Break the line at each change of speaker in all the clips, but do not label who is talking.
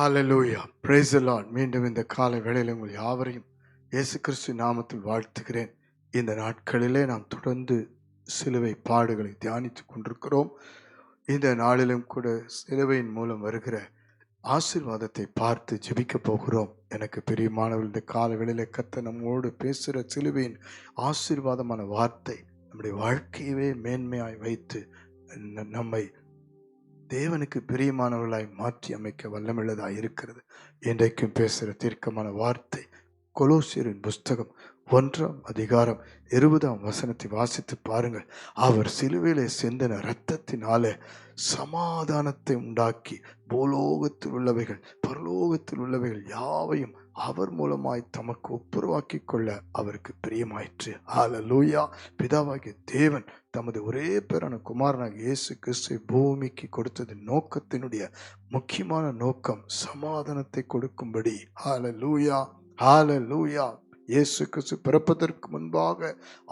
Hallelujah, praise the Lord. மீண்டும் இந்த காலை வேளையில் உங்கள் யாவரையும் இயேசு கிறிஸ்து நாமத்தில் வாழ்த்துகிறேன். இந்த நாட்களிலே நாம் தொடர்ந்து சிலுவை பாடுகளை தியானித்துக் கொண்டிருக்கிறோம். இந்த நாளிலும் கூட சிலுவையின் மூலம் வருகிற ஆசீர்வாதத்தை பார்த்து ஜெபிக்க போகிறோம். எனக்கு பிரியமானவர்கள், இந்த காலை வேளையிலே கர்த்தர் நம்மோடு பேசுகிற சிலுவையின் ஆசீர்வாதமான வார்த்தை நம்முடைய வாழ்க்கையவே மேன்மையாய் வைத்து நம்மை தேவனுக்கு பிரியமானவர்களாய் மாற்றி அமைக்க வல்லமுள்ளதாய் இருக்கிறது. இன்றைக்கும் பேசுகிற தீர்க்கமான வார்த்தை கொலோசியரின் புஸ்தகம் 1:20 வாசித்து பாருங்கள். அவர் சிலுவையிலே சிந்தின இரத்தத்தினாலே சமாதானத்தை உண்டாக்கி பூலோகத்தில் உள்ளவைகள் பரலோகத்தில் உள்ளவைகள் யாவையும் அவர் மூலமாய் தமக்கு ஒப்புரவாக்கி கொள்ள அவருக்கு பிரியமாயிற்று. ஹல்லேலூயா. பிதாவாகிய தேவன் தமது ஒரே பேரான குமாரனாகிய இயேசு கிறிஸ்துவை பூமிக்கு கொடுத்தது நோக்கத்தினுடைய முக்கியமான நோக்கம் சமாதானத்தை கொடுக்கும்படி. ஹல்லேலூயா, ஹல்லேலூயா. இயேசு கிறிஸ்து பிறப்பதற்கு முன்பாக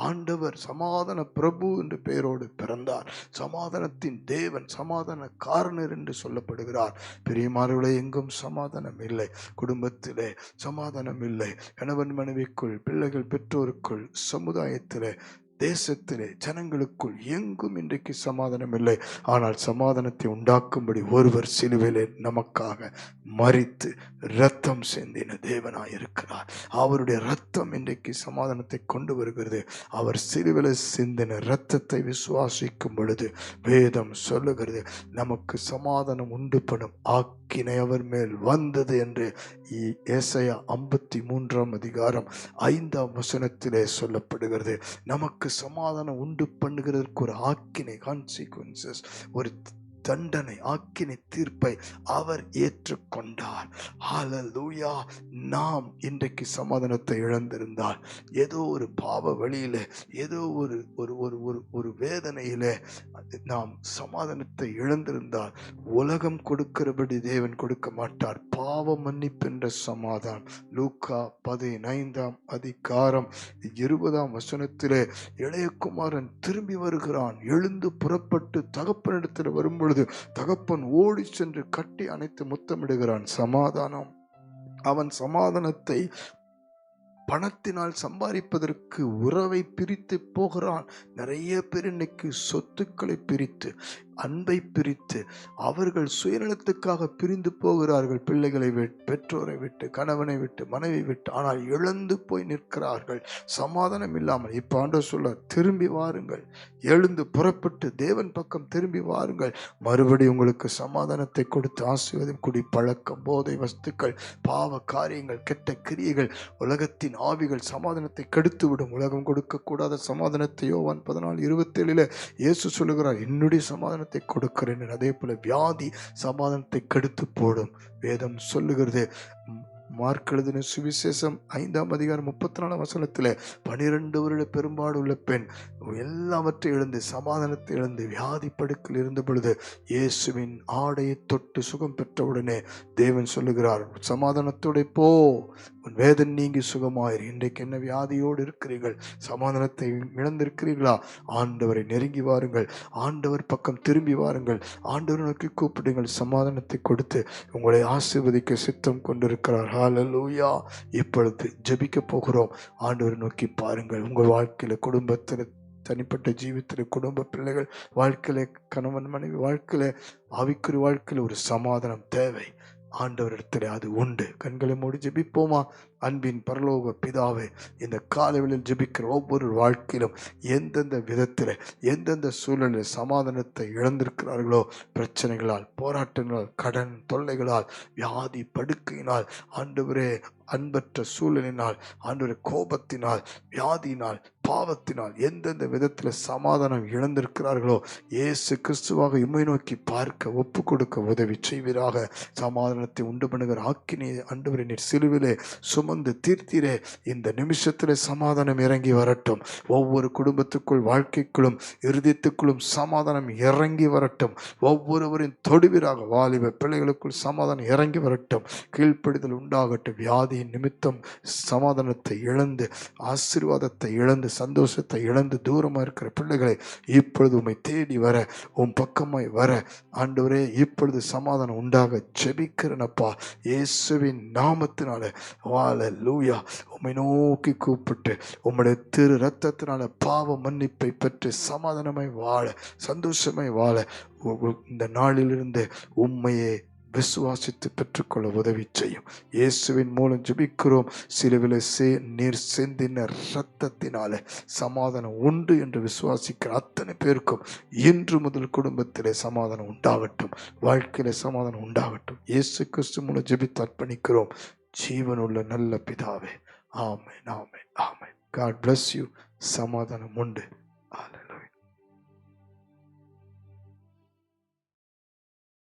ஆண்டவர் சமாதான பிரபு என்று பெயரோடு பிறந்தார். சமாதானத்தின் தேவன், சமாதான காரணர் என்று சொல்லப்படுகிறார். பிரியமானவர்களே, எங்கும் சமாதானம் இல்லை. குடும்பத்திலே சமாதானம் இல்லை. கணவன் மனைவிக்குள், பிள்ளைகள் பெற்றோருக்குள், சமுதாயத்திலே, தேசத்திலே, ஜனங்களுக்குள் எங்கும் இன்றைக்கு சமாதானம் இல்லை. ஆனால் சமாதானத்தை உண்டாக்கும்படி ஒருவர் சிலுவையிலே நமக்காக மரித்து இரத்தம் சிந்தின தேவனாய் இருக்கிறார். அவருடைய இரத்தம் இன்றைக்கு சமாதானத்தை கொண்டு வருகிறது. அவர் சிலுவையிலே சிந்தின இரத்தத்தை விசுவாசிக்கும் பொழுது வேதம் சொல்லுகிறது, நமக்கு சமாதானம் உண்டு பண்ணும் ஆக்கினை அவர் மேல் வந்தது என்று ஏசாயா 53:5 சொல்லப்படுகிறது. நமக்கு சமாதானம் உண்டு பண்ணுகிறதற்கு ஒரு ஆக்கினை, கான்சிக்வன்சஸ், ஒரு தண்டனை, ஆக்கினை தீர்ப்பை அவர் ஏற்றுக்கொண்டார். ஹல்லேலூயா. நாம் இன்றைக்கு சமாதானத்தை இழந்திருந்தால், ஏதோ ஒரு பாவ வழியிலே, ஏதோ ஒரு வேதனையிலே நாம் சமாதானத்தை இழந்திருந்தால், உலகம் கொடுக்கிறபடி தேவன் கொடுக்க மாட்டார். பாவ மன்னிப்பு என்ற சமாதானம் லூக்கா 15:20 இளையகுமாரன் திரும்பி வருகிறான். எழுந்து புறப்பட்டு தகப்பனிடத்தில் வரும்பொழுது தகப்பன் ஓடி சென்று கட்டி அணைத்து முத்தமிடுகிறான். சமாதானம். அவன் சமாதானத்தை பணத்தினால் சம்பாதிப்பதற்கு உறவை பிரித்து போகிறான். நிறைய பேர் இன்னைக்கு சொத்துக்களை பிரித்து, அன்பை பிரித்து, அவர்கள் சுயநலத்துக்காக பிரிந்து போகிறார்கள். பிள்ளைகளை விட்டு, பெற்றோரை விட்டு, கணவனை விட்டு, மனைவி விட்டு. ஆனால் இழந்து போய் நிற்கிறார்கள் சமாதானம் இல்லாமல். இப்ப ஆண்டவர் சொல்ல, திரும்பி வாருங்கள், எழுந்து புறப்பட்டு தேவன் பக்கம் திரும்பி வாருங்கள். மறுபடி உங்களுக்கு சமாதானத்தை கொடுத்து ஆசீர்வாதம். குடி பழக்கம், போதை வஸ்துக்கள், பாவ காரியங்கள், கெட்ட கிரியைகள், உலகத்தின் ஆவிகள் சமாதானத்தை கெடுத்துவிடும். உலகம் கொடுக்க கூடாத சமாதானத்தை யோவான் 14:27 இயேசு சொல்லுகிறார், என்னுடைய சமாதானத்தை கொடுக்கிறேன். அதே போல வியாதி சமாதானத்தை கெடுத்து போடும். வேதம் சொல்லுகிறது. மார்க் எழுதின சுவிசேஷம் 5:34 12 வருட பெரும்பாடு உள்ள பெண் எல்லாவற்றை இழந்து, சமாதானத்தை இழந்து, வியாதி படுக்கையில் இருந்த பொழுது இயேசுவின் ஆடையை தொட்டு சுகம் பெற்றவுடனே தேவன் சொல்லுகிறார், சமாதானத்தோட போ, உன் வேதனை நீங்கி சுகமாயிரு. இன்றைக்கு என்ன வியாதியோடு இருக்கிறீர்கள்? சமாதானத்தை இழந்திருக்கிறீர்களா? ஆண்டவரை நெருங்கி வாருங்கள். ஆண்டவர் பக்கம் திரும்பி வாருங்கள். ஆண்டவரை நோக்கி கூப்பிடுங்கள். சமாதானத்தை கொடுத்து உங்களை ஆசீர்வதிக்க சித்தம் கொண்டிருக்கிறார். ஹல்லேலூயா. இப்பொழுது ஜெபிக்க போகிறோம். ஆண்டவரை நோக்கி பாருங்கள். உங்கள் வாழ்க்கையில, குடும்பத்தில், தனிப்பட்ட ஜீவித்தில், குடும்ப பிள்ளைகள் வாழ்க்கையில, கணவன் மனைவி வாழ்க்கையில, ஆவிக்குரிய வாழ்க்கையில ஒரு சமாதானம் தேவை. ஆண்டவரிடத்தில் அது உண்டு. கண்களை மூடி ஜெபிப்போமா? அன்பின் பரலோக பிதாவே, இந்த காலைகளில் ஜெபிக்கிற ஒவ்வொரு வாழ்க்கையிலும் எந்தெந்த விதத்தில், எந்தெந்த சூழலில் சமாதானத்தை இழந்திருக்கிறார்களோ, பிரச்சனைகளால், போராட்டங்களால், கடன் தொல்லைகளால், வியாதி படுக்கையினால், ஆண்டவரே, அன்பற்ற சூழலினால், ஆண்டவரே, கோபத்தினால், வியாதியினால், பாவத்தினால், எந்தெந்த விதத்தில் சமாதானம் இழந்திருக்கிறார்களோ, இயேசு கிறிஸ்துவாக இம்மை நோக்கி பார்க்க ஒப்பு கொடுக்க உதவி செய்வீராக. சமாதானத்தை உண்டு பண்ணுகிற ஆக்கினியை ஆண்டவரே நீர் சிலுவிலே சுமந்து தீர்த்தீரே. இந்த நிமிஷத்தில் சமாதானம் இறங்கி வரட்டும். ஒவ்வொரு குடும்பத்துக்குள், வாழ்க்கைக்குள்ளும், இருதயத்துக்குள்ளும் சமாதானம் இறங்கி வரட்டும். ஒவ்வொருவரின் தொடுவீராக. வாலிப பிள்ளைகளுக்குள் சமாதானம் இறங்கி வரட்டும். கீழ்ப்படிதல் உண்டாகட்டும். வியாதியின் நிமித்தம் சமாதானத்தை இழந்து, ஆசீர்வாதத்தை இழந்து, சந்தோஷத்தை இழந்து தூரமாக இருக்கிற பிள்ளைகளை இப்பொழுது உம்மை தேடி வர, உன் பக்கமாய் வர ஆண்டவரே இப்பொழுது சமாதானம் உண்டாக ஜெபிக்கிறனப்பா இயேசுவின் நாமத்தினால. ஹல்லேலூயா. உம்மை நோக்கி கூப்பிட்டு உம்முடைய திரு ரத்தத்தினால பாவ மன்னிப்பை பெற்று சமாதானமாய் வாழ, சந்தோஷமாய் வாழ இந்த நாளிலிருந்து உம்மையே விசுவாசித்து பெற்றுக்கொள்ள உதவி செய்யும். இயேசுவின் மூலம் ஜெபிக்கிறோம். சிலுவிலே நீர் சிந்தின இரத்தத்தினால சமாதானம் உண்டு என்று விசுவாசிக்கிற அத்தனை பேருக்கும் இன்று முதல் குடும்பத்திலே சமாதானம் உண்டாகட்டும், வாழ்க்கையில சமாதானம் உண்டாகட்டும். இயேசு கிறிஸ்து மூலம் ஜெபித்து அர்ப்பணிக்கிறோம் ஜீவனுள்ள நல்ல பிதாவே. ஆமென், ஆமென், ஆமென். God bless you. சமாதானம் உண்டு.